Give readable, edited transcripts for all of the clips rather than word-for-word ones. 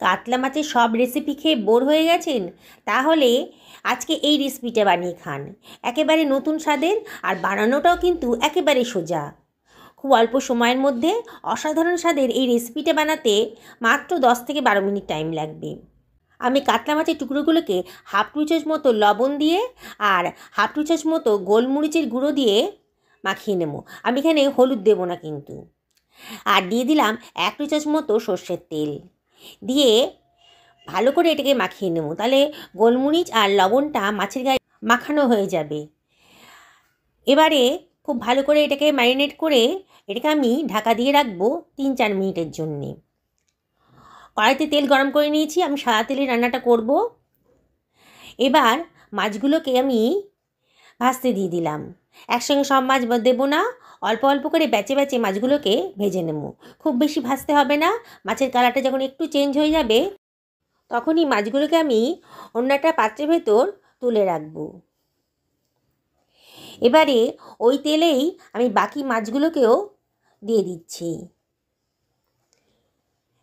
কাতলা মাছের সব রেসিপি খেয়ে বোর হয়ে গেছেন? তাহলে আজকে এই রেসিপিটা বানিয়ে খান। একেবারে নতুন স্বাদের, আর বানানোটাও কিন্তু একেবারে সোজা। খুব অল্প সময়ের মধ্যে অসাধারণ স্বাদের এই রেসিপিটা বানাতে মাত্র 10 থেকে 12 মিনিট টাইম লাগবে। আমি কাতলা মাছের টুকরোগুলোকে হাফ টি চামচ মতো লবণ দিয়ে আর হাফ টি চামচ মতো গোলমরিচের গুঁড়ো দিয়ে মাখিয়ে নেব। আমি এখানে হলুদ দেবো না কিন্তু। আর দিয়ে দিলাম 1 টি চামচ মতো সর্ষের তেল দিয়ে ভালো করে এটাকে মাখিয়ে নেব। তাহলে গোলমরিচ আর লবণটা মাছের গায়ে মাখানো হয়ে যাবে। এবারে খুব ভালো করে এটাকে ম্যারিনেট করে এটাকে আমি ঢাকা দিয়ে রাখবো 3-4 মিনিটের জন্যে। কড়াইতে তেল গরম করে নিয়েছি, আমি সাদা তেলে রান্নাটা করব। এবার মাছগুলোকে আমি ভাজতে দিয়ে দিলাম। একসঙ্গে সব মাছ দেবো না, অল্প অল্প করে বেচে বেচে মাছগুলোকে ভেজে নেব। খুব বেশি ভাজতে হবে না। মাছের কালারটা যখন একটু চেঞ্জ হয়ে যাবে তখনই মাছগুলোকে আমি অন্য একটা পাত্রের ভেতর তুলে রাখবো। এবারে ওই তেলেই আমি বাকি মাছগুলোকেও দিয়ে দিচ্ছি।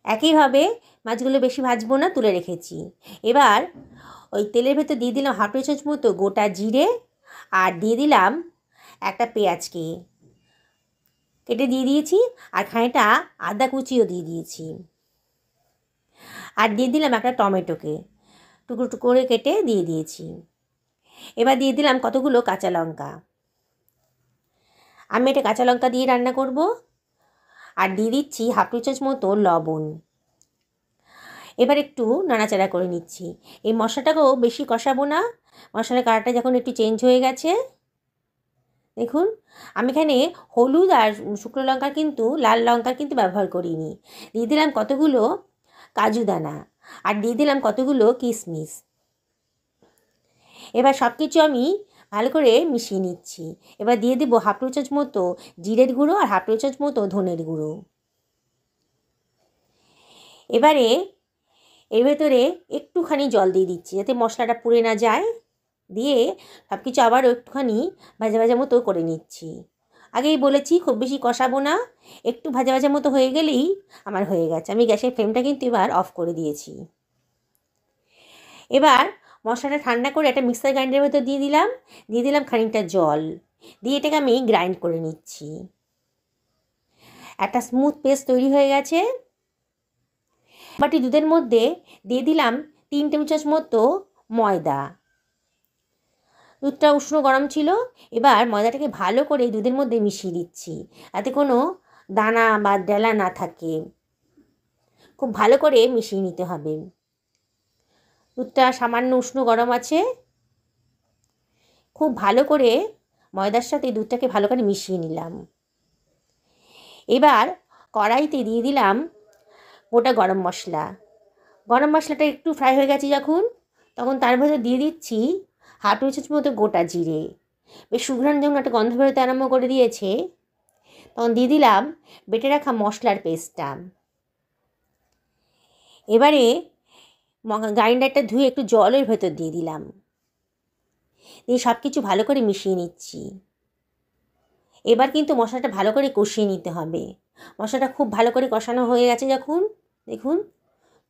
একইভাবে মাছগুলো বেশি ভাজবো না, তুলে রেখেছি। এবার ওই তেলের ভেতর দিয়ে দিলাম হাফ টি চামচ মতো গোটা জিরে, আর দিয়ে দিলাম একটা পেঁয়াজকে কেটে দিয়ে দিয়েছি, আর খানিকটা আদা কুচিও দিয়ে দিয়েছি, আর দিয়ে দিলাম একটা টমেটোকে টুকরো টুকরো করে কেটে দিয়ে দিয়েছি। এবার দিয়ে দিলাম কতগুলো কাঁচা লঙ্কা। আমি এটা কাঁচা লঙ্কা দিয়ে রান্না করব। আর দিয়ে দিচ্ছি হাফ টি চামচ মতো লবণ। এবার একটু নাড়াচাড়া করে নিচ্ছি। এই মশলাটাকেও বেশি কষাবো না। মশলার কালারটা যখন একটু চেঞ্জ হয়ে গেছে, দেখুন আমি এখানে হলুদ আর শুকনো লঙ্কার কিন্তু লাল লঙ্কার কিন্তু ব্যবহার করিনি। দিয়ে দিলাম কতগুলো কাজু দানা, আর দিয়ে দিলাম কতগুলো কিশমিশ। এবার সব কিছু আমি ভালো করে মিশিয়ে নিচ্ছি। এবার দিয়ে দেবো হাফ টি চামচ মতো জিরের গুঁড়ো আর হাফ টি চামচ মতো ধনের গুঁড়ো। এবারে এর ভেতরে একটুখানি জল দিয়ে দিচ্ছি যাতে মশলাটা পুড়ে না যায়। দিয়ে সব কিছু আবারও একটুখানি ভাজা ভাজা মতো করে নিচ্ছি। আগেই বলেছি খুব বেশি কষাবো না, একটু ভাজা ভাজা মতো হয়ে গেলেই আমার হয়ে গেছে। আমি গ্যাসের ফ্লেমটা কিন্তু এবার অফ করে দিয়েছি। এবার মশলাটা ঠান্ডা করে একটা মিক্সার গ্রাইন্ডারের ভেতর দিয়ে দিলাম খানিকটা জল দিয়ে এটাকে আমি গ্রাইন্ড করে নিচ্ছি। একটা স্মুথ পেস্ট তৈরি হয়ে গেছে। বাটি দুধের মধ্যে দিয়ে দিলাম 3 টেবিল চামচ মতো ময়দা। দুধটা উষ্ণ গরম ছিল। এবার ময়দাটাকে ভালো করে দুধের মধ্যে মিশিয়ে দিচ্ছি যাতে কোনো দানা বা ডেলা না থাকে। খুব ভালো করে মিশিয়ে নিতে হবে। দুধটা সামান্য উষ্ণ গরম আছে। খুব ভালো করে ময়দার সাথে দুধটাকে ভালো করে মিশিয়ে নিলাম। এবার কড়াইতে দিয়ে দিলাম গোটা গরম মশলা। গরম মশলাটা একটু ফ্রাই হয়ে গেছে তখন তার ভেতর দিয়ে দিচ্ছি হাফ টি চামচ মতো গোটা জিরে। বেশ সুঘ্রাণ যখন একটা গন্ধ বেরোতে আরম্ভ করে দিয়েছে তখন দিয়ে দিলাম বেটে রাখা মশলার পেস্টটা। এবারে গ্রাইন্ডারটা ধুয়ে একটু জলের ভেতর দিয়ে দিলাম, দিয়ে সব কিছু ভালো করে মিশিয়ে নিচ্ছি। এবার কিন্তু মশলাটা ভালো করে কষিয়ে নিতে হবে। মশলাটা খুব ভালো করে কষানো হয়ে গেছে দেখুন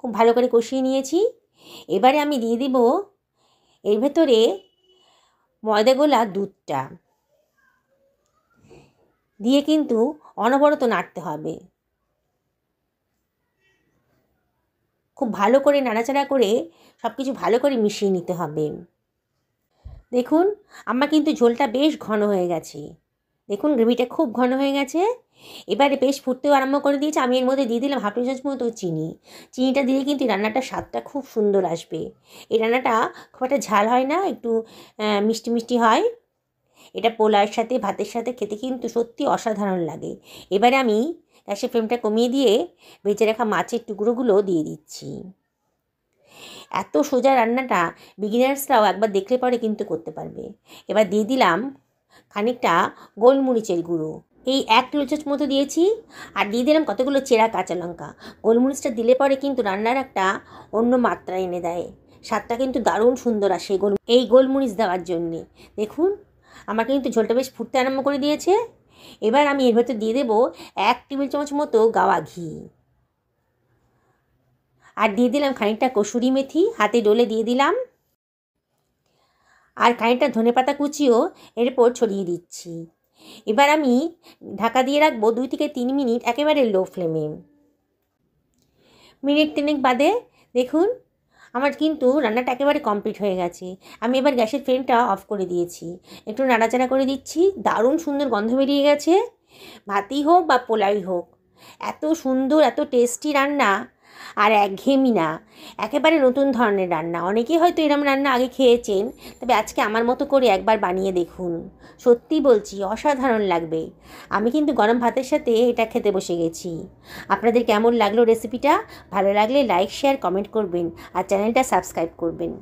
খুব ভালো করে কষিয়ে নিয়েছি। এবারে আমি দিয়ে দিব এর ভেতরে ময়দা গোলা দুধটা দিয়ে কিন্তু অনবরত নাড়তে হবে। খুব ভালো করে নাড়াচাড়া করে সব কিছু ভালো করে মিশিয়ে নিতে হবে। দেখুন আমার কিন্তু ঝোলটা বেশ ঘন হয়ে গেছে। দেখুন গ্রেভিটা খুব ঘন হয়ে গেছে। এবারে বেশ ফুটতেও আরম্ভ করে দিয়েছে। আমি এর মধ্যে দিয়ে দিলাম হাফ টি চামচ মতো চিনিটা দিলে কিন্তু রান্নাটার স্বাদটা খুব সুন্দর আসবে। এই রান্নাটা খুব একটা ঝাল হয় না, একটু মিষ্টি মিষ্টি হয়। এটা পোলাওয়ের সাথে ভাতের সাথে খেতে কিন্তু সত্যি অসাধারণ লাগে। এবারে আমি গ্যাসের ফ্লেমটা কমিয়ে দিয়ে ভেজে রাখা মাছের টুকরোগুলো দিয়ে দিচ্ছি। এত সোজা রান্নাটা বিগিনার্সরাও একবার দেখলে পরে কিন্তু করতে পারবে। এবার দিয়ে দিলাম খানিকটা গোলমরিচের গুঁড়ো, এই 1 টেবিল চামচ মতো দিয়েছি, আর দিয়ে দিলাম কতগুলো চেরা কাঁচা লঙ্কা। গোলমরিচটা দিলে পরে কিন্তু রান্নার একটা অন্য মাত্রা এনে দেয়, স্বাদটা কিন্তু দারুণ সুন্দর আসে এই গোলমরিচ দেওয়ার জন্যে। দেখুন আমার কিন্তু ঝোলটা বেশ ফুটতে আরম্ভ করে দিয়েছে। এবার আমি এর ভেতর দিয়ে দেবো 1 টেবিল চামচ মতো গাওয়া ঘি, আর দিয়ে দিলাম খানিকটা কসুরি মেথি, হাতে ডলে দিয়ে দিলাম। আর খানিকটা ধনেপাতা কুচিও এরপর ছড়িয়ে দিচ্ছি। এবার আমি ঢাকা দিয়ে রাখবো 2 থেকে 3 মিনিট একেবারে লো ফ্লেমে। মিনিট 3 বাদে দেখুন আমার কিন্তু রান্নাটা একেবারে কমপ্লিট হয়ে গেছে। আমি এবার গ্যাসের ফ্লেমটা অফ করে দিয়েছি। একটু নাড়াচাড়া করে দিচ্ছি। দারুণ সুন্দর গন্ধ বেরিয়ে গেছে। ভাতই হোক বা পোলাই হোক, এত সুন্দর এত টেস্টি রান্না, আর একঘেয়েমি না, একেবারে নতুন ধরনের রান্না। অনেকেই হয়তো এরম রান্না আগে খেয়েছেন, তবে আজকে আমার মতো করে একবার বানিয়ে দেখুন। সত্যি বলছি অসাধারণ লাগবে। আমি কিন্তু গরম ভাতের সাথে এটা খেতে বসে গেছি। আপনাদের কেমন লাগলো রেসিপিটা? ভালো লাগলে লাইক শেয়ার কমেন্ট করবেন আর চ্যানেলটা সাবস্ক্রাইব করবেন।